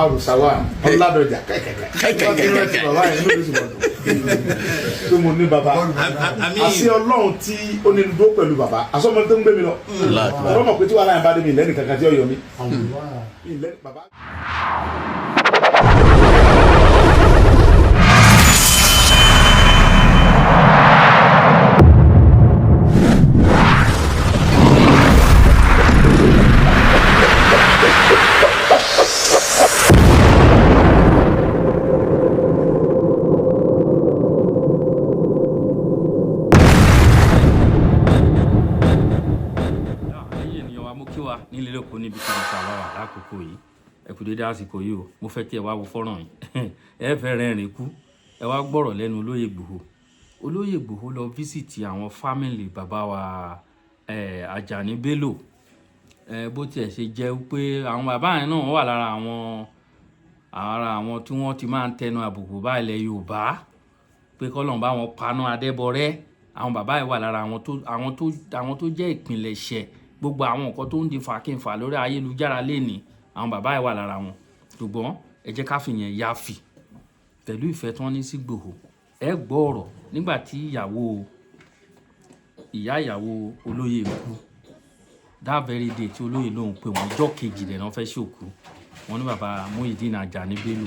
Arusawan Ọládọjà bàbá yẹn ló ti bọ̀dọ̀ tó mo ní bàbá àṣẹ Ọlọ́run tí ó ní dúró pẹ̀lú bàbá àsọmọ tó ń gbé mi lọ ọ̀rọ̀ mọ̀ pé tí wàhálà yẹn bá dé mi lẹ́nu kankan tí ó yọ mi. nílé lóko níbi tí mo ṣàwá wà lákòókò yìí ẹ kú dédé àsìkò yìí o mo fẹ́ kí ẹ wá wo fọ́nrán yìí ẹ fẹ́ rẹ́rìn kú ẹ wá gbọ́rọ̀ lẹ́nu olóyè Ìgbòho. Olóyè Ìgbòho lọ físìtì àwọn fámìlì bàbá wa Àjàní Bello bó tiẹ̀ ṣe jẹ́ pé àwọn bàbá yẹn náà wà lára àwọn tí wọ́n ti máa ń tẹnu àbùkù bá ilẹ̀ Yorùbá pé kọ́lọ́n bá wọn paná Adébọrẹ́. àwọn bàbá yẹn wà lára àwọn tó jẹ́ ìpìlẹ̀ṣẹ̀ gbogbo àwọn nǹkan tó ń di fàkínfà lórí ayélujára lénìí àwọn bàbá yẹn wà lára wọn. ṣùgbọ́n ẹ jẹ́ ká fi yẹn yáfì pẹ̀lú ìfẹ́ tí wọ́n ní sí Ìgbòho. ẹ gbọ́ ọ̀rọ̀ nígbà tí ìyàwó olóyè kú that very day tí olóyè lóhùn pé wọ́n jọ́ kejì rẹ̀ náà fẹ́ ṣòkú wọn ní bàbá Muyideen Ajani Bello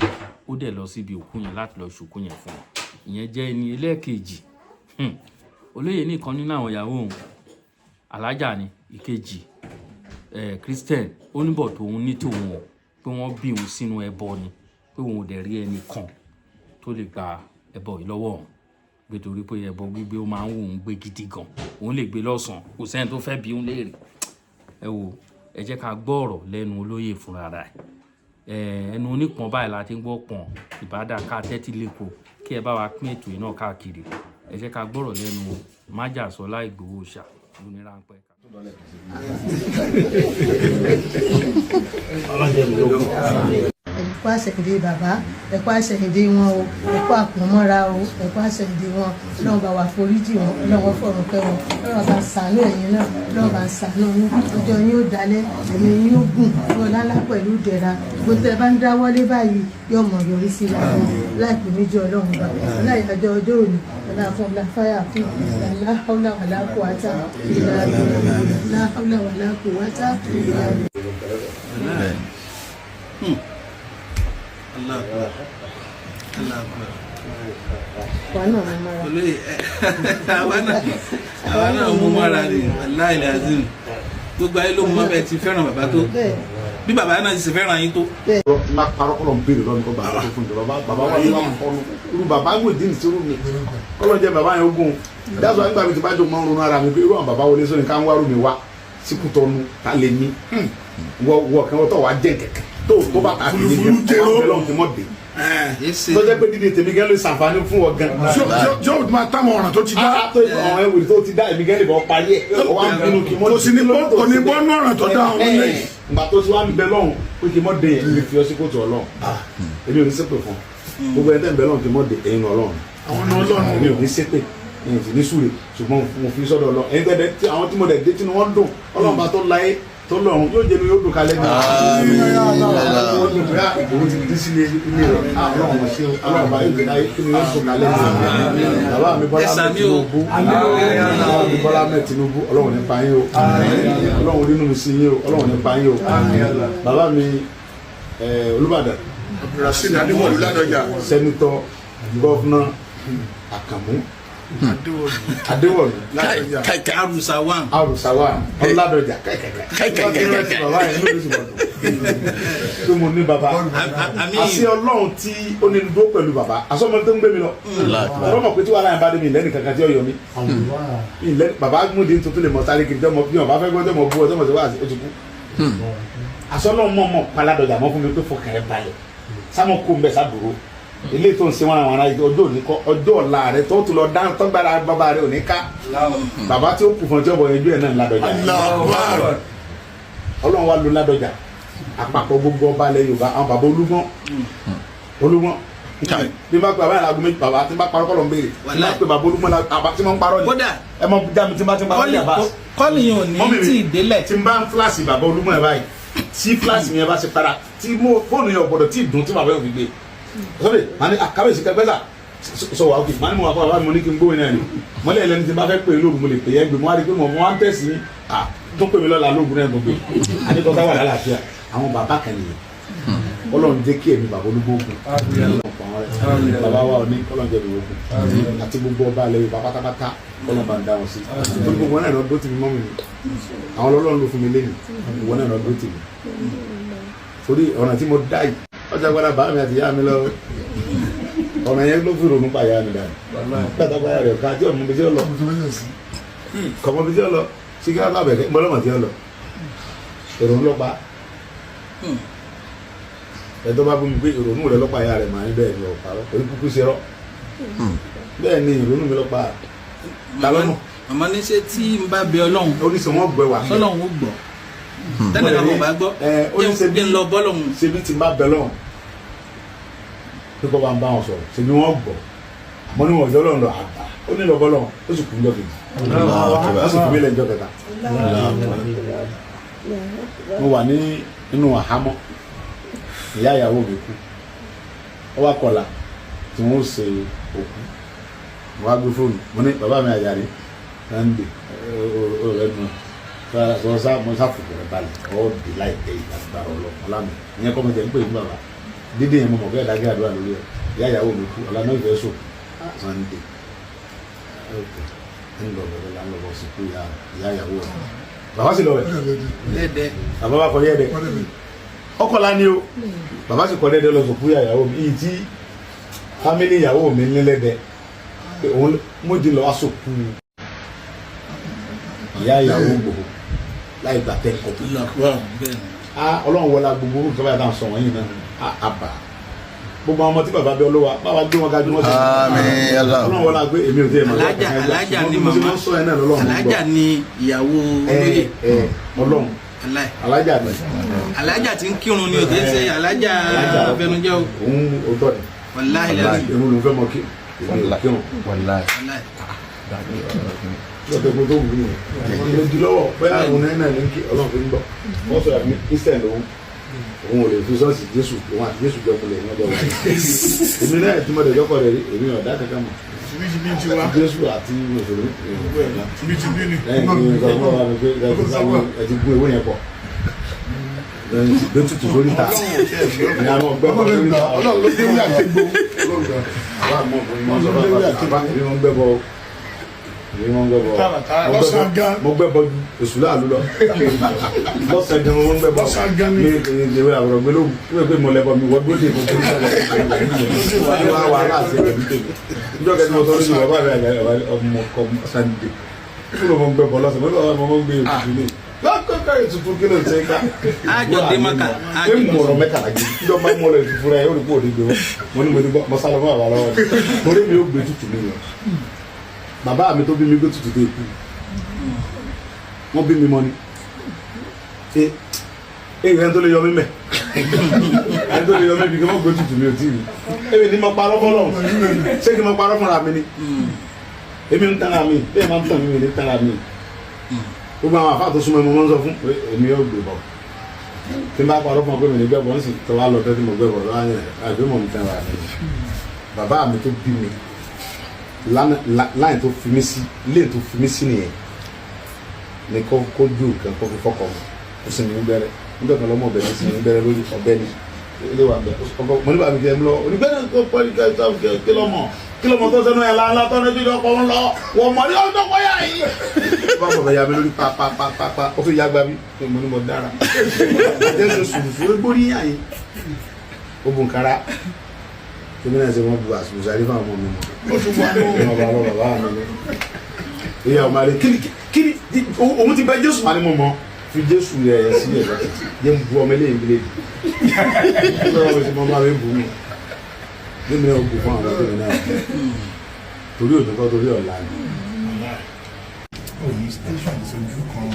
ó dẹ̀ lọ síbi òkú yẹn láti lọ ṣòkú yẹn fún wọn. ìyẹn jẹ́ ẹni ẹlẹ́ẹ̀kejì. olóyè nìkan nínú àwọn ìyàwó òun alájà ni ìkejì Christian oníbọ̀ tóun ní tòun ọ̀ pé wọ́n bí òun sínú ẹbọ ni pé òun ò dẹ̀ rí ẹnì kan tó lè gba ẹbọ yìí lọ́wọ́ òun gbé torí pé ẹbọ gbígbé ó máa ń wò òun gbé gidi gan òun lè gbé lọ́sàn-án kò sẹ́ni tó fẹ́ bí òun léèrè. ẹ wo ẹ jẹ́ ká gbọ́ ọ̀rọ̀ lẹ́nu olóyè fúnra rẹ̀ ẹnu onípọ̀n báyìí la ti ń gbọ́ pọ̀n ìbádà ká tẹ́tí lẹ́kọ̀ọ́ kí ẹ bá wa pín ètò iná káàkiri ẹ jẹ́ ká gbọ́rọ̀ lẹ́nu Májàsọ́lá Ìgbòho ṣà lóní ráńpẹ́. ẹ̀kọ́ àṣẹ̀yìndé bàbá ẹ̀kọ́ àṣẹ̀yìndé wọn o ẹ̀kọ́ àpọ̀nmọ́ra o ẹ̀kọ́ àṣẹ̀yìndé wọn Ọlọ́run bá wa foríjì wọn Ọlọ́run fọ̀rùn kẹ́ wọn Ọlọ́run bá ṣàánú ẹ̀yin náà Ọlọ́run bá ṣàánú yín ọjọ́ yín ó dalẹ̀ ẹ̀mí yín ó gùn yóò lálá pẹ̀lú ìdẹ̀ra gbogbo ẹ bá ń dáwọ́lé báyìí yóò mọ̀ yọrí sí láwọn láìpẹ́ méjì Ọlọ́run bá láìdájọ́ ọjọ́ òní ọlọ́run láfáyà fún láhàúlà wàlá quwwata ìlà láhàúlà wàlá quwwata ìlà. àwa náà mú mọ́ra ni aláìlẹ̀ azim gbogbo ayé ló mú mọ́ bẹ́ẹ̀ ti fẹ́ràn bàbá tó bí bàbá náà ti sì fẹ́ràn yín tó. má parọ́ kọ́lọ̀ ń béèrè lọ́nà kó bàbá tó fún mi bàbá wa ní wọn kọ́ irú bàbá Muyideen sí irú mi kọ́lọ̀ jẹ́ bàbá yẹn ogun dáṣọ àgbà mi ti bá jọ mọ́ ronú ara mi pé irú àwọn bàbá wọlé sóni ká ń wá rú mi wá síkútọ́nu ká lè ní wọ kí wọ́n tọ̀ wá jẹ́ kẹ̀kẹ́ tó bá ta kìíní kẹ́ ọ̀bẹ lọ́hùn tí mọ̀ dé tó jẹ́ pé dídé tèmi gẹ́lẹ́ ṣàǹfààní fún ọ gan. yóò máa tá àwọn ọ̀ràn tó ti dá. ọ̀ràn ẹ̀wòrì tó ti dá èmi gẹ́lẹ́ bọ̀ parí ẹ̀ ọwọ́ à ń bínú kí mọ́. kò sí ní bọ́ọ̀nù ọ̀ràn tó dá àwọn ilé yìí. ìgbà tó ti wá ń bẹ lọ́hùn pé kí mọ́ dé yẹn mi fi ọ sí kóòtù Ọlọ́run èmi ò ní ṣépè fún gbogbo ẹni tẹ́ ń bẹ lọ́hùn kí mọ́ dé ẹ̀yin Ọlọ́run èmi ò ní ṣépè ẹ̀yin sì ní súre ṣùgbọ́n mo fi sọ́dọ̀ Ọlọ́run ẹ̀yin tẹ́ àwọn tí mo dẹ̀ dé tí wọ́n dùn Ọlọ́run bá tó láyé tó lọ́run yóò jẹ́ mi yóò dùn kalẹ̀ ní Ìgbòho ti dí sílé ilé rẹ̀ Ọlọ́run ṣe Ọlọ́run bá yóò jẹ́ kí ni yóò dùn kalẹ̀ ní bàbá mi Bọ́lá Ahmed Tinubu Ọlọ́run ní pa yín o Ọlọ́run nínú mi sí yín o Ọlọ́run ní pa yín o bàbá mi Olúbàdàn Abdulrasheed Adéwọ̀lú Ládọjà sẹ́nitọ́ gọ́fúnà Àkànmú Adéwọ̀lú Arusawan Ọládọjà bàbá yẹn ló ti bọ̀dọ̀ tó mo ní bàbá àṣẹ Ọlọ́run tí ó ní dúró pẹ̀lú bàbá àsọmọ tó ń gbé mi lọ ọ̀rọ̀ mọ̀ pé tí wàhálà yẹn bá dé mi lẹ́nu kankan tí ó yọ mi bàbá Muyideen tó lè mọ sáré kiri tọmọ bí wọn bá fẹ́ gbọ́ tọmọ bú ọ tọmọ sí wàá sí oṣù kú àṣọ náà mọ̀ paládọjà mọ́ fún mi pé fọkàn rẹ balẹ̀ sámọ kó ń bẹ sádùúró ilé tó ń ṣe wọn àwọn ará ọjọ́ òní kọ ọjọ́ ọ̀la rẹ tó tún lọ dá tọ́gbàrà bàbá rẹ òní ká bàbá tí ó kù fún ọjọ́ bọ̀ ẹjọ́ ẹ̀ náà Ládọjà Ọlọ́run wa lo Ládọjà àpapọ̀ gbogbo ọba ilẹ̀ Yorùbá àwọn bàbá Olúgbọ́n bí bá pè bàbá yẹn lágùn méjì bàbá tí bá parọ́ kọ́ ló ń béèrè tí bá pè bàbá Olúgbọ́n àbá tí wọ́n ń parọ́ ni ẹ mọ já mi tí bá parọ́ ní àbá kọ́ọ̀lì yẹn ò ní tí ì délẹ̀ tí n bá ń fúláṣì bàbá Olúgbọ́n ẹ̀ báyìí tí fíláàsì yẹn bá ṣe para tí fóònù yẹn gbọ́dọ̀ tí dùn tí màá bẹ́ẹ̀ fi gbé sọ́dẹ̀ màá ní kábíyèsí kẹgbẹ́sà sọ wà ókè màá ní mo wà fún àbá mi ní kí n gbóyè náà ni mọ́lẹ̀ ẹlẹ́ni tí n bá fẹ́ pè é lóògùn mo lè pè é gbé mo wá rí pé mo wá ń tẹ̀sí tó pè mí lọ́la lóògùn náà gbogbo àdékọ́tà wà lálàáfíà àwọn bàbá kan nìyẹn Ọlọ́run jẹ́ kí ẹ̀mí bàbá olúgbòògùn bàbá wa ò ní Ọlọ́run jẹ́ olúgbòògùn àti gbogbo ọba alẹ́ Yorùbá pátápátá Ọlọ́run bá ń dá wọn sí gbogbo wọn náà lọ́dún tì mí mọ́ mi ni àwọn Ọlọ́run ló fún mi lẹ́yìn wọn náà lọ́dún tì mí torí ọ̀nà tí mo dá yìí ọjà gbọ́dọ̀ bá mi àti ìyá mi lọ ọ̀nà yẹn ló fi ronú pa ìyá mi dànù pátápátá rẹ̀ ká tí ọmọ mi ti lọ kọ̀mọ́ mi ti lọ sí kí wọ́n bẹ̀rẹ̀ mọ́lọ́mọ́ ti lọ èrò ńlọ́pàá ẹ̀tọ́ bá bú mi pé ìrònú rẹ lọ́pàá ya rẹ̀ máa ń bẹ́ẹ̀ ni ọ̀pá rẹ̀ orí kúkú ṣe rọ́ bẹ́ẹ̀ ni ìrònú mi lọ́pàá ta lọ́nà. àmọ́ ní ṣe tí n bá bẹ Ọlọ́run oníṣẹ́ wọn gbẹ wà. sọlọ́run ó gbọ́ tẹ́lẹ̀ náà mo bá gbọ́ jẹ́ ń lọ bọ́lọ́run. ṣebí tí n bá bẹ lọ́run pé kọ́ bá ń bá wọn sọ̀rọ̀ ṣebí wọ́n gbọ́ àmọ́ ní wọn ọjọ́ lọ́run lọ àgbà ó ní lọ bọ́lọ́run ó sì kú níjọ́ kejì ó sì kú mílẹ̀ níjọ́ kẹta. mo wà nínú àhámọ́ ìyá ìyàwó mi kú ó wá kọlà tí wọn ó ṣe òkú mo wá gbé fóònù mo ní bàbá mi àjàre Sunday ọ̀rẹ́ mi mo sáfùkù rẹ balẹ̀ ọ́ di láìpẹ́ ìgbàgbára ọlọ́mọ ìyẹn kọ́ mi jẹ́ ń pè ní bàbá dídé yẹn mo mọ̀ bẹ́ẹ̀ dágé àdúrà lórí ẹ̀ ìyá ìyàwó mi kú ọ̀làná ìfẹ́ sọ Sunday ń lọ bẹ̀rẹ̀ là ń lọ bọ̀ sí kú ìyá ìyàwó rẹ bàbá sì lọ rẹ̀ bàbá bá kọ yẹ́ dẹ̀ ọkọlá ni o bàbá sì kọ dẹdẹ lọ sọ fún ìyàwó mi iyì tí fámílì ìyàwó mi nílẹdẹ òun mójú lọ aṣòkú ìyá ìyàwó gbòó láì gbà tẹ kọ Ọlọ́run wọlá gbogbo orúkọ báyìí táwọn sọ wọ̀nyí náà àbá gbogbo àwọn ọmọ tí bàbá bẹ olówó bàbá gbé wọn gájú wọn sí Ọlọ́run wọlá gbé èmi ò tẹ ẹ mọ alájà ni màmá alájà ni ìyàwó olóyè Ọlọ́run alájà ni alájà tí ń kírun ni o tẹ́ ṣe alájà fẹnujẹ́ o. òun ò tọ́ ni wàláhì lẹ́yìn èmi ló fẹ́ mọ kí èmi ò kírun lọ́tẹ̀ kó tó wù mí lójú lọ́wọ́ bẹ́ẹ̀ àwọn náírà ní kí Ọlọ́run fi ń bọ̀ wọ́n sọ àmì Christian lòun òun ò lè fi sọ́ọ̀sì Jésù òun àti Jésù jọkùnrin ní ọjọ́ wọn èmi náà tí mo dẹ̀ jọ́kọ̀ rẹ̀ èmi ọ̀dà kankan mọ̀ Jésù àti mùsùlùmí lẹ́yìn tí wọ́n bá mi pé ẹ ti gún ewé yẹn pọ̀ gbé tutù sórí ta ní àwọn ọgbẹ́ bọ̀ sórí ta Ọlọ́run ló dé wí àtẹ̀gbò àwọn àmọ́ ọkùnrin sọ fún àbá ìbí wọn gbẹ́ bọ̀ ìbí wọn gbẹ́ bọ̀ mo gbẹ́ bọ̀ ju èṣù láàlú lọ lọ́sàn gan wọn gbẹ́ bọ̀ ní ìwé àwòrán gbé lóhùn wíwẹ́ pé mo lẹ́bọ̀ mi wọ́n gbé dé ìbò tó wà wà láti ẹ̀rọ bí tèmi níjọ́ kẹ́ni mo tọ́ lójú bàbá mi àgbà ọmọ Sunday kúrò mo gbẹ́ bọ̀ lọ́sàn mo gbé èkúté ní lọ́kọ̀ọ́kọ́ ètùtù kí ló ń ṣe ká. àjọ dé maka àjọ dé mọ̀rọ̀ mẹ́kàlá jù ìjọ máa ń mọ̀ lọ ètùtù rẹ̀ yóò rí kó o ní gbé wọn mo ní mo sálọ fún àbá lọ́wọ́ mo rí mi ó gbé tutù mi lọ bàbá mi tó bí mi gbé tutù dé ikú wọ́n bí mi mọ́ ni ẹni tó lè yọ mí mẹ́ ẹni tó lè yọ mí bí kí wọ́n gbé tutù mi ò tí ì rí èmi ní mo parọ́ fọ́lọ́ ṣé kí mo parọ́ fúnra mi ni èmi ń tara mi bẹ́ẹ̀ máa ń tàn mí ní tara mi gbogbo àwọn àfáà tó súnmọ́ ẹ̀mọ́ wọ́n sọ fún èmi yóò gbé bọ̀ tí n bá parọ́ fún ọ pé mi ní gbẹ́bọ̀ ń sì tó wá lọ tẹ́tí mo gbẹ́bọ̀ láyé àgbé mọ̀ mi tẹ́ra mi bàbá mi tó bí mi láyìn tó fi mí sí léyìn tó fi mí sí nìyẹn ní kó ju nǹkan kó fi fọ́kọ̀ mọ́ kó sì ní gbẹ́rẹ́ nígbà kan lọ́mọ ọbẹ̀ mi sì ní gbẹ́rẹ́ lórí ọbẹ̀ ni ilé wa bẹ̀ ọkọ̀ mo ní bàbá mi kí ẹ lọ onígbẹ́rẹ́ tó pọ́ kí lọ́mọ tó sẹ́nu ẹ̀ láńlá tó ní ojú ọkọ̀ ń lọ wọ́n mọ̀ ní ọjọ́ kọ́ yá yìí. bá bàbá ya mi lórí pápápápá ó fi ya gba mi mo ní mo dára jésù sùrùsùrù gbórí yá yìí ó bùn kára tèmi náà ṣe wọ́n bu àṣùwòsàn àrífà ọmọ mi mọ́ ó tún wà ní ọba lọ bàbá mi ní ìyá ọmọ rẹ kiri òun ti bẹ jésù wà ní mo mọ fi jésù yẹ ẹ sí ẹ lọ́tọ̀ jẹ́ ń bu ọmọ eléyìí bílẹ̀ bí ọmọ mi ti mọ máa ń bu mi lẹ́mi náà kú fún àwọn ọmọdé náà torí òní kọ́ torí ọ̀la ni. òní station ìṣojú kan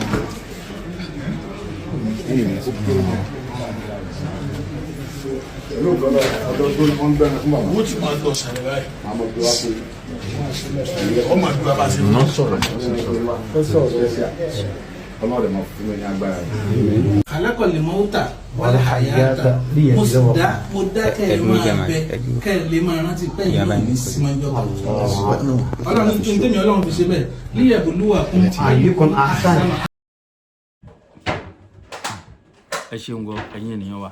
lóòótọ́ náà ọdọ́ tó ní wọ́n ń gbẹ́rẹ̀ fún bàbá. owó tí wọ́n lọ sàrẹ̀ báyìí àmọ́ tó wá pé ọmọ àdúrà bá ṣe ná sọ̀rọ̀ ó sọ̀rọ̀ ọlọ́run máa fún mi ní agbára yìí. khalaqal mauta wal hayata mo dá kẹ́ ẹ máa bẹ kẹ́ ẹ lè máa rántí pé ìlú ní símọ́jọ́ kan. ọlọ́run tún tẹ́mi ọlọ́run fi ṣe bẹ́ẹ̀ liyabluwakum ayyukum ahsanu. ẹ ṣeun gan ẹ̀yin ènìyàn wa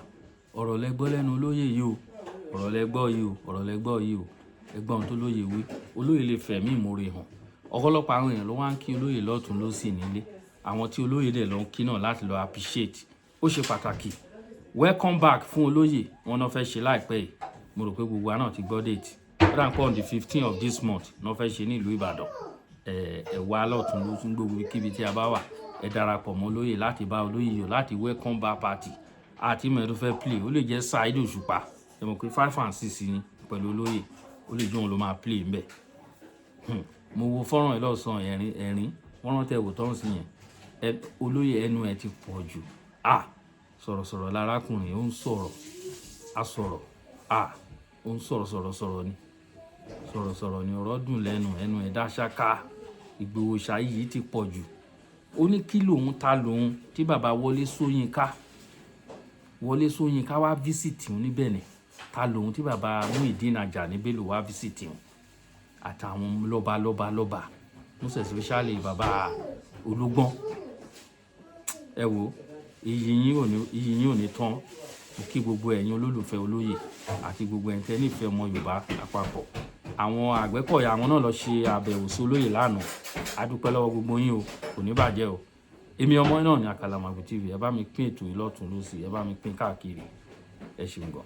ọ̀rọ̀ lẹ gbọ́ lẹ́nu olóyè yìí o ọ̀rọ̀ lẹ gbọ́ yìí o ọ̀rọ̀ lẹ gbọ́ yìí o ẹgbọ́n tó lóye wí olóyè lè fẹ̀mí ìmoore hàn ọ̀pọ̀lọpọ̀ àwọn èèyàn ló wá ń kí olóyè lọ́tún lósì nílé àwọn tí olóyè dẹ̀ lọ ń kí náà láti lọ appreciate ó ṣe pàtàkì welcome back fún olóyè wọn náà fẹ́ ṣe láìpẹ́ yìí mo rò pé gbogbo wa náà ti gbọ́ date ráńpọ̀ on the 15th of this month náà fẹ́ ṣe ní ìlú Ìbàdàn ẹ̀wà lọ́tún lósùn gbogbo kíbi tí a bá wà ẹ darapọ̀ mọ́ olóyè láti bá olóyè yọ láti welcome back party àti mẹ́rin tó fẹ́ play ó lè jẹ́ Saheed Òṣùpá ẹ mọ̀ pé 5 and 6 ni pẹ̀lú olóyè ó lè jọ òun ló máa play ń bẹ̀ mo wo fọ́nrán ẹ lọ́sàn ẹ̀rín wọ́n rántí ẹ̀wò tó ń sìn yẹn olóyè ẹnu ẹ ti pọ̀ jù sọ̀rọ̀sọ̀rọ̀ lárákùnrin ó ń sọ̀rọ̀ á sọ̀rọ̀ ó ń sọ̀rọ̀ ni ọ̀rọ̀ dùn lẹ́nu ẹnu ẹ̀ dáṣáká Ìgbòho Ṣáyí yìí ti pọ̀ jù ó ní kí lòun ta lòun tí bàbá Wọlé Ṣóyínká wá fíṣítì òun ní Benin ta lòun tí bàbá Muyideen Ajani Bello wá fíṣítì òun àtàwọn lọ́ba most especially bàbá Olúgbọ́n ẹ wo iyì yín ò ní tán kí gbogbo ẹ̀yin olólùfẹ́ olóyè àti gbogbo ẹ̀yin tẹ́ nífẹ̀ẹ́ ọmọ Yorùbá àpapọ̀ àwọn Àgbẹ̀kọ̀yà àwọn náà lọ ṣe àbẹ̀wò sí olóyè lánàá a dúpẹ́ lọ́wọ́ gbogbo yín o kò ní bàjẹ́ o èmi ọmọ náà ní Àkàlàmàgbò TV ẹ bá mi pín ètò yìí lọ́tùn lósì ẹ bá mi pín káàkiri ẹ ṣeun gan.